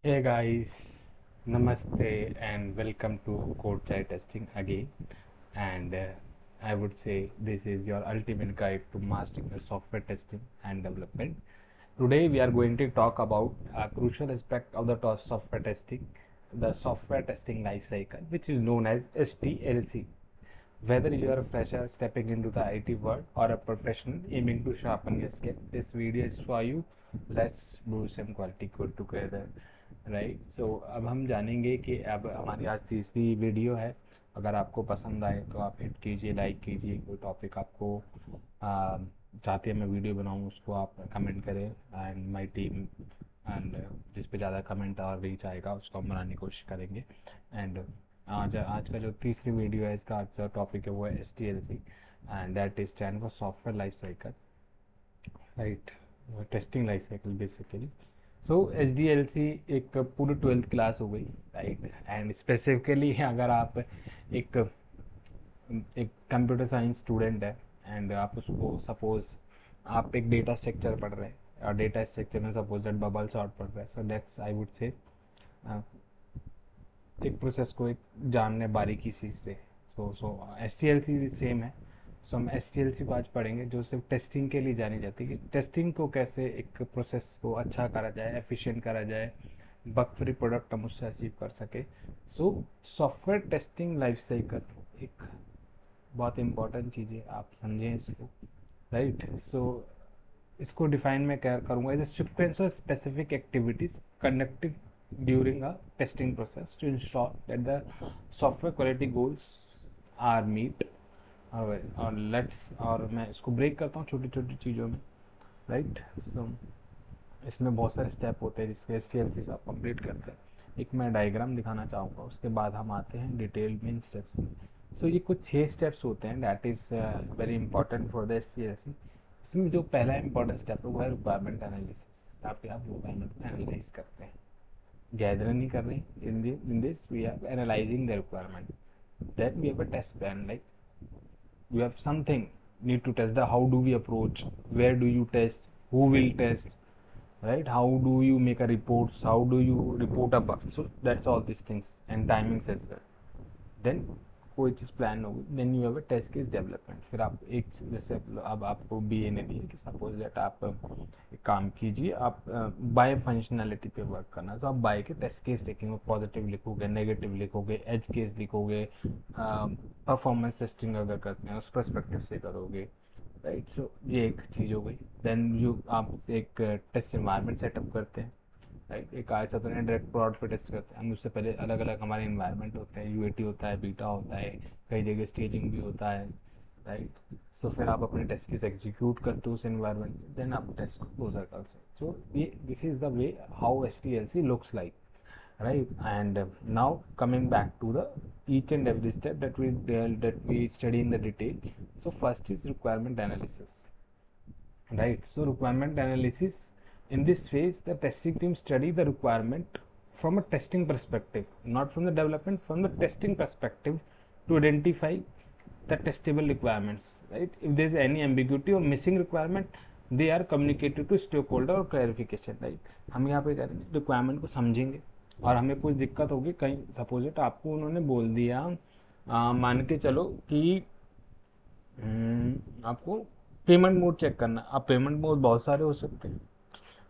Hey guys, Namaste and welcome to Code Chai Testing again. And I would say this is your ultimate guide to mastering the software testing and development. Today we are going to talk about a crucial aspect of the software testing, the software testing life cycle, which is known as STLC. Whether you are a fresher stepping into the IT world or a professional aiming to sharpen your skill, this video is for you. Let's do some quality code together, right? So अब हम जानेंगे कि अब हमारी आज तीसरी video है। अगर आपको पसंद आए तो आप हिट कीजिए, लाइक कीजिए। कोई टॉपिक आपको चाहते हैं मैं वीडियो बनाऊं उसको आप कमेंट करें एंड माय टीम एंड जिस पे ज़्यादा कमेंट और रीच आएगा उसको हम बनाने की कोशिश करेंगे। एंड आज आज का जो तीसरी वीडियो है इसका आज का टॉपिक है वो है STLC and that is stand for software life cycle, right? Testing life cycle basically. So SDLC एक पूरी 12th क्लास हो गई, राइट? एंड स्पेसिफिकली अगर आप एक एक कंप्यूटर साइंस स्टूडेंट है एंड आप उसको सपोज आप एक डेटा स्ट्रक्चर पढ़ रहे हैं और डेटा स्ट्रक्चर में सपोज दैट बबल सॉर्ट पढ़ रहे हैं, सो दैट्स आई वुड से एक प्रोसेस को एक जानने बारीकी से। सो STLC सेम है। सो हम STLC को आज पढ़ेंगे जो सिर्फ टेस्टिंग के लिए जानी जाती है कि टेस्टिंग को कैसे एक प्रोसेस को अच्छा करा जाए, एफिशिएंट करा जाए, बग फ्री प्रोडक्ट हम उससे अचीव कर सके। So software testing life cycle एक बहुत इंपॉर्टेंट चीज़ है, आप समझें इसको, राइट? सो इसको डिफाइन मैं क्या करूँगा, as a sequence of specific activities conducted during a testing process to ensure that the software quality goals are meet. और लेट्स और मैं इसको ब्रेक करता हूँ छोटी छोटी चीज़ों में, राइट? सो इसमें बहुत सारे स्टेप होते हैं जिसके STLC से आप कंप्लीट करते हैं। एक मैं डायग्राम दिखाना चाहूँगा, उसके बाद हम आते हैं डिटेल में इन स्टेप्स में। सो ये कुछ 6 स्टेप्स होते हैं that is very important for the STLC। इसमें जो पहला इंपॉर्टेंट स्टेप है वो है रिक्वायरमेंट एनालिसिस। आप रिक्वायरमेंट को एनालाइज करते हैं, गैदर नहीं कर रहे। In this we are analyzing the requirement, then we have a test plan, like you have something need to test, the how do we approach, where do you test, who will test, right? How do you make a reports, how do you report a bug? So that's all these things and timings as well. Then कोई चीज़ plan होगी, then you have a test case development. फिर आप एक जैसे अब आपको BA ने दी है कि सपोज दैट आप एक काम कीजिए, आप बाय फंक्शनैलिटी पे वर्क करना, तो आप बाय के टेस्ट केस लिखेंगे, पॉजिटिव लिखोगे, नेगेटिव लिखोगे, एज केस लिखोगे, परफॉर्मेंस टेस्टिंग अगर करते हैं उस परस्पेक्टिव से करोगे, राइट? सो ये एक चीज़ हो गई। देन यू आप एक टेस्ट इन्वायरमेंट सेटअप करते हैं, राइट? एक ऐसा तो नहीं डायरेक्ट प्रोड पे टेस्ट करते हैं हम, उससे पहले अलग अलग हमारे इन्वायरमेंट होते हैं, UAT होता है, बीटा होता है, कई जगह स्टेजिंग भी होता है, राइट? सो फिर आप अपने टेस्ट केस एग्जीक्यूट करते हो उस इन्वायरमेंट में, देन आप टेस्ट को क्लोजर कर सकते हो। सो ये this is the way how STLC looks like, right? And now coming back to the each and every step that we study in the detail. So first is requirement analysis, right? So requirement analysis, in this phase the testing team study the requirement from a testing perspective, not from the development, from the testing perspective, to identify the testable requirements, right? If there is any ambiguity or missing requirement, they are communicated to stakeholder or clarification, right? हम यहाँ पे करेंगे requirement को समझेंगे और हमें कोई दिक्कत होगी, कहीं सपोज इट आपको उन्होंने बोल दिया, मान के चलो कि आपको पेमेंट मोड चेक करना। अब पेमेंट मोड बहुत सारे हो सकते हैं,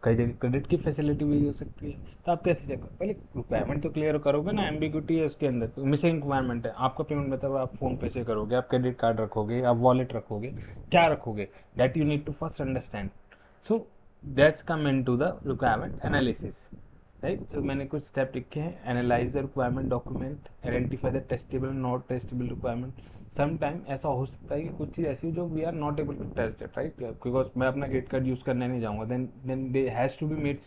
कई जगह क्रेडिट की फैसिलिटी भी हो सकती है, तो आप कैसे चेक करो? पहले रिक्वायरमेंट तो क्लियर करोगे ना, एम्बिग्यूटी है उसके अंदर, तो मिसिंग रिक्वायरमेंट है, आपका पेमेंट मतलब आप फोन पे से करोगे, आप क्रेडिट कार्ड रखोगे, आप वॉलेट रखोगे, क्या रखोगे, that you need to first understand. So that's come into the requirement analysis, right? So मैंने कुछ स्टेप लिखे हैं, analyse the requirement document, identify the testable not testable requirement. Some time ऐसा हो सकता है कि कुछ चीज़ ऐसी जो we are not able to test it, right? Because मैं अपना क्रेडिट कार्ड यूज़ करने नहीं जाऊँगा, then they has to be made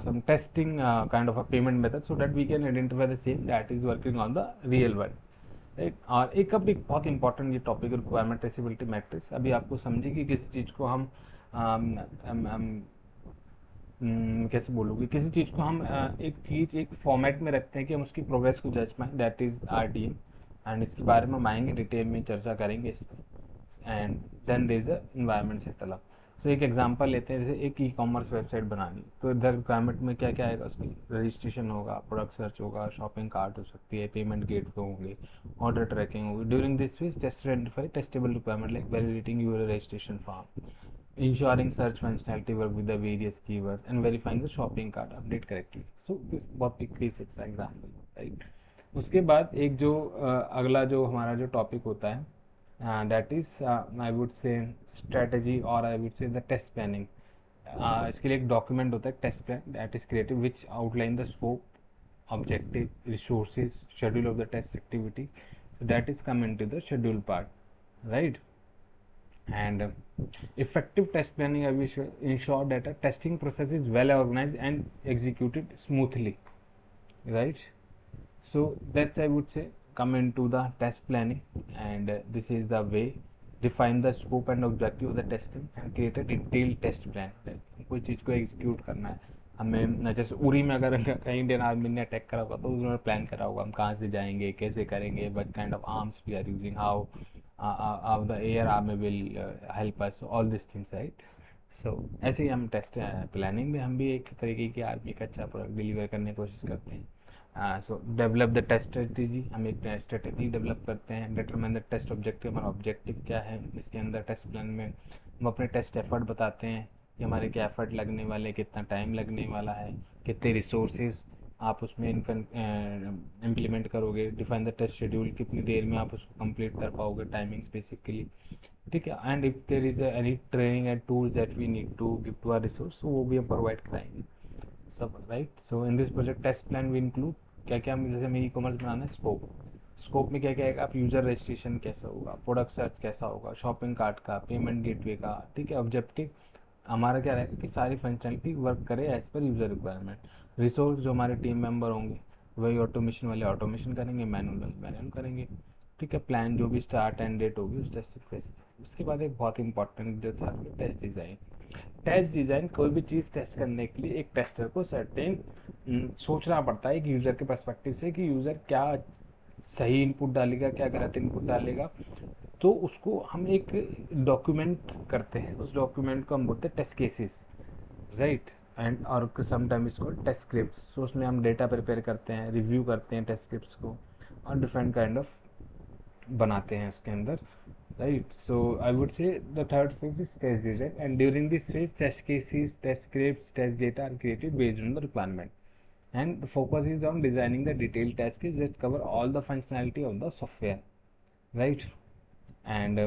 some testing kind of a payment method so that we can identify the same that is working on the real world, right? और एक अब एक बहुत important ये topic requirement traceability matrix. अभी आपको समझिए कि किसी चीज़ को हम कैसे बोलोगे, किसी चीज़ को हम एक चीज़ एक फॉर्मेट में रखते हैं कि हम उसकी प्रोग्रेस को जज पाएँ, दैट इज़ RTM। एंड इसके बारे में हम आएंगे, डिटेल में चर्चा करेंगे इस पर। And then there is a environment setup. So एक एग्जांपल लेते हैं, जैसे एक ई कॉमर्स वेबसाइट बनानी, तो इधर रिक्वायरमेंट में क्या क्या आएगा, उसकी रजिस्ट्रेशन होगा, प्रोडक्ट सर्च होगा, शॉपिंग कार्ट हो सकती है, पेमेंट गेटवे होंगे, ऑर्डर ट्रैकिंग होगी। During this phase test identify testable requirement like validating your registration form, ensuring search functionality work with the various keywords and verifying the shopping cart update correctly. So this बहुत basic सा example, right? उसके बाद एक जो अगला जो हमारा जो टॉपिक होता है, that is I would say strategy, और I would say the test planning. इसके लिए एक डॉक्यूमेंट होता है, test plan, that is created which outline the scope, objective, resources, schedule of the test activity. So that is come into the schedule part, right? And effective test planning, I will ensure that a testing process is well organized and executed smoothly, right? So that's, I would say, come into the test planning, and this is the way. Define the scope and objective of the testing and create a detailed test plan. कोई चीज़ को execute करना है हमें, जैसे उरी में अगर कहीं Indian army ने अटैक करा होगा तो उन्होंने प्लान करा होगा हम कहाँ से जाएंगे, कैसे करेंगे, what kind of arms we are using, how the air army will help us, all these things, right? So ऐसे ही हम टेस्ट प्लानिंग में हम भी एक तरीके की आर्मी का अच्छा प्रोडक्ट डिलीवर करने की कोशिश करते हैं। So develop the test strategy, हम एक स्ट्रेटेजी डेवलप करते हैं। डिटरमाइन द टेस्ट ऑब्जेक्टिव, हमारा ऑब्जेक्टिव क्या है इसके अंदर टेस्ट प्लान में। हम अपने टेस्ट एफर्ट बताते हैं कि हमारे क्या एफर्ट लगने वाले, कितना टाइम लगने वाला है, कितने रिसोर्सेज आप उसमें इम्प्लीमेंट करोगे। डिफाइन द टेस्ट शेड्यूल, कितनी देर में आप उसको कंप्लीट कर पाओगे, टाइमिंग्स बेसिकली, ठीक है। And if there is any training and tools that we need to give to our resource, वो भी हम प्रोवाइड कराएंगे सब, right. So in this project test plan we include क्या क्या, जैसे हमें ई कॉमर्स बनाना है, स्कोप में क्या क्या आएगा, आप यूज़र रजिस्ट्रेशन कैसा होगा, प्रोडक्ट सर्च कैसा होगा, शॉपिंग कार्ट का, पेमेंट गेटवे का, ठीक है। ऑब्जेक्टिव हमारा क्या रहेगा कि सारी फंक्शनलिटी वर्क करे as per user requirement. Resource जो हमारे टीम मेंबर होंगे वही ऑटोमेशन वाले ऑटोमेशन करेंगे, मैनुअल करेंगे, ठीक है। प्लान जो भी स्टार्ट एंड डेट होगी उस टेस्ट पे। उसके बाद एक बहुत इंपॉर्टेंट जो था टेस्ट डिज़ाइन। टेस्ट डिज़ाइन, कोई भी चीज़ टेस्ट करने के लिए एक टेस्टर को सर्टेन सोचना पड़ता है एक यूज़र के पर्सपेक्टिव से कि यूज़र क्या सही इनपुट डालेगा, क्या गलत इनपुट डालेगा। तो उसको हम एक डॉक्यूमेंट करते हैं, उस डॉक्यूमेंट को हम बोलते हैं टेस्ट केसेस, राइट। एंड और समटाइम इसको टेस्ट स्क्रिप्ट्स। सो उसमें हम डेटा प्रिपेयर करते हैं, रिव्यू करते हैं टेस्ट स्क्रिप्ट्स को, और डिफरेंट काइंड ऑफ बनाते हैं उसके अंदर, right? So I would say the third phase is test design, and during this phase test cases, test scripts, test data are created based on the requirement, and the focus is on designing the detailed test case that cover all the functionality of the software, right? And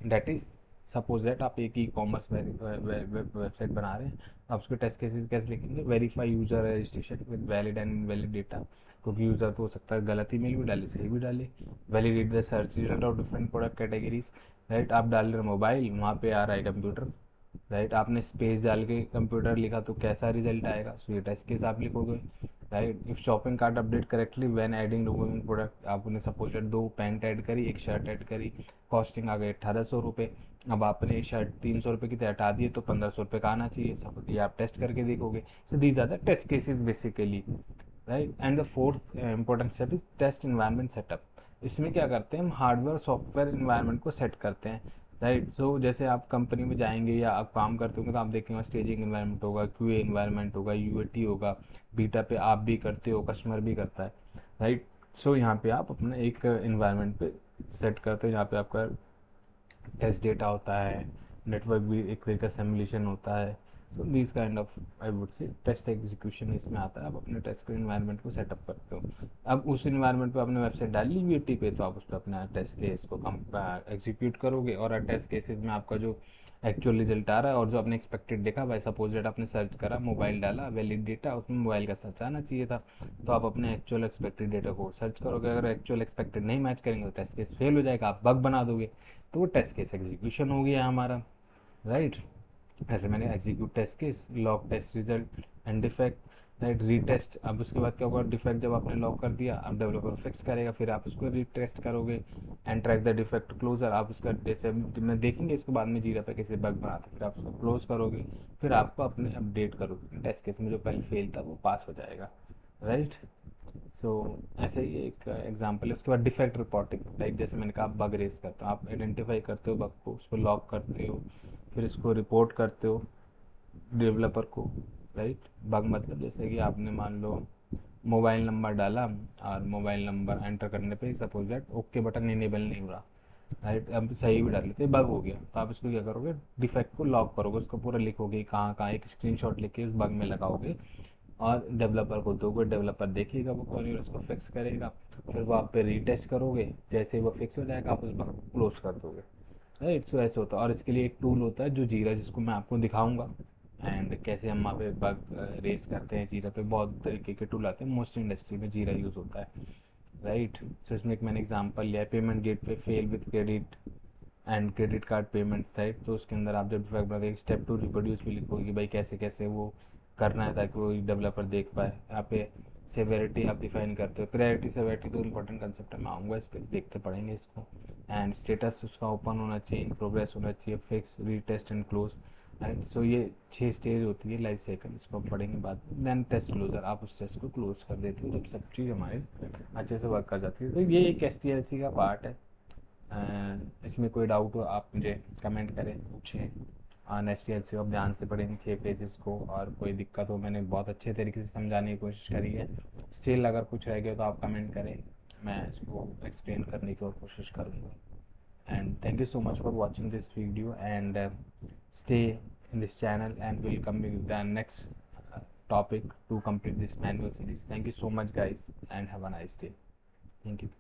that is, suppose that आप एक e commerce website बना रहे हैं, आप उसके test cases कैसे लिखेंगे, verify user registration with valid and invalid data, क्योंकि यूज़र तो हो सकता है गलत ईमेल भी डाले, सही भी डाले। Validate the search result of different product categories, right. आप डाल रहे मोबाइल, वहाँ पे आ रहा है कंप्यूटर, राइट। आपने स्पेस डाल के कंप्यूटर लिखा तो कैसा रिजल्ट आएगा, सो ये टेस्ट केस आप लिखोगे, right. If shopping cart update correctly when adding removing product, आपने सपोज 2 पैंट ऐड करी, एक शर्ट ऐड करी, कॉस्टिंग आ गई 1800 रुपये। अब आपने शर्ट 300 रुपये की तरह हटा दिए तो 1500 रुपये का आना चाहिए, सब ये आप टेस्ट करके देखोगे। So these are the test cases basically, right. And the fourth important step is test environment setup. इसमें क्या करते हैं हम, हार्डवेयर सॉफ्टवेयर इन्वायरमेंट को सेट करते हैं, राइट। सो जैसे आप कंपनी में जाएंगे या आप काम करते होंगे तो आप देखेंगे स्टेजिंग इन्वायरमेंट होगा, क्यूए इन्वायरमेंट होगा, यूएटी होगा, बीटा पे आप भी करते हो, कस्टमर भी करता है, राइट। सो यहाँ पे आप अपना एक इन्वायरमेंट पे सेट करते हो, यहाँ पे आपका टेस्ट डेटा होता है, नेटवर्क भी एक तरीके का सिमुलेशन होता है। So this kind of, I would say, test execution इसमें आता है। आप अपने टेस्ट के इन्वायरमेंट को सेटअप करते हो। अब उस इन्वायरमेंट पे आपने वेबसाइट डाली यूएटी पे, तो आप उस पर अपना टेस्ट केस को एग्जीक्यूट करोगे, और टेस्ट केसेस में आपका जो एक्चुअल रिजल्ट आ रहा है और जो आपने एक्सपेक्टेड देखा, बाई सपोज डेट आपने सर्च करा, मोबाइल डाला, वैलिड डेटा, उसमें मोबाइल का सर्च आना चाहिए था, तो आप अपने एक्चुअल एक्सपेक्टेड डेटा को सर्च करोगे। अगर एक्चुअल एक्सपेक्टेड नहीं मैच करेंगे तो टेस्ट केस फेल हो जाएगा, आप बग बना दोगे, तो वो टेस्ट केस एग्जीक्यूशन हो गया हमारा, राइट। ऐसे मैंने execute test case, log test result and defect, right. Retest, अब उसके बाद क्या होगा, डिफेक्ट जब आपने लॉग कर दिया, अब डेवलपर फिक्स करेगा, फिर आप उसको रीटेस्ट करोगे and track the defect closure. आप उसका जैसे मैं देखेंगे इसको बाद में जीरा पे कैसे बग बनाते, फिर आप उसको क्लोज करोगे, फिर आपको अपने अपडेट करोगे टेस्ट केस में जो पहले फेल था वो पास हो जाएगा, राइट। सो ऐसे ही एक एग्जांपल है। उसके बाद डिफेक्ट रिपोर्टिंग, लाइक जैसे मैंने कहा, आप बग रेस करते हो, आप आइडेंटिफाई करते हो बग को, उसको लॉग करते हो, फिर इसको रिपोर्ट करते हो डेवलपर को, राइट। बग मतलब जैसे कि आपने मान लो मोबाइल नंबर डाला और मोबाइल नंबर एंटर करने पे suppose that okay button enable नहीं हो रहा, राइट। अब सही भी डाल लेते बग हो गया, तो आप इसको क्या करोगे, डिफेक्ट को लॉक करोगे, उसको पूरा लिखोगे कहाँ कहाँ, एक स्क्रीनशॉट लेके उस बग में लगाओगे और डेवलपर को दोगे, डेवलपर देखेगा वो कौन है, उसको फिक्स करेगा। फिर वो आप पे रीटेस्ट करोगे, जैसे ही वो फिक्स हो जाएगा आप उस बग को क्लोज कर दोगे, राइट। सो ऐसे होता है। और इसके लिए एक टूल होता है जो जीरा, जिसको मैं आपको दिखाऊंगा, एंड कैसे हम वहाँ पे बग रेस करते हैं जीरा पे। बहुत तरीके के टूल आते हैं, मोस्ट इंडस्ट्री में जीरा यूज़ होता है, राइट। सो इसमें एक मैंने एग्जांपल लिया है, पेमेंट गेट पे fail with credit and credit card payment type. तो उसके अंदर आप जब डिफेक्ट बनाते स्टेप टू रिप्रोड्यूस भी लिखोगे कि भाई कैसे कैसे वो करना है ताकि वो डेवलपर देख पाए। यहाँ पे सेवेरिटी आप डिफाइन करते हो, प्रायोरिटी सेवेरिटी तो इंपॉर्टेंट कंसेप्ट है, मैं आऊँगा इस पर, देखते पढ़ेंगे इसको। एंड स्टेटस उसका ओपन होना चाहिए, इन प्रोग्रेस होना चाहिए, fix, retest and close, right. So ये 6 स्टेज होती है लाइफ साइकिल, इसको आप पढ़ेंगे बाद में। देन टेस्ट क्लोजर, आप उस टेस्ट को क्लोज कर देते हो जब सब चीज़ हमारे अच्छे से वर्क कर जाती है। तो ये एक STLC का पार्ट है। इसमें कोई डाउट हो आप मुझे कमेंट करें, पूछें। STLC आप ध्यान से पढ़ेंगे 6 पेजेस को, और कोई दिक्कत हो, मैंने बहुत अच्छे तरीके से समझाने की कोशिश करी है। स्टिल अगर कुछ रह गया तो आप कमेंट करें, मैं इसको एक्सप्लेन करने की और कोशिश करूँगा। And thank you so much for watching this video, and stay in this channel, and we'll come with the next topic to complete this manual series. Thank you so much guys, and have a nice day. Thank you.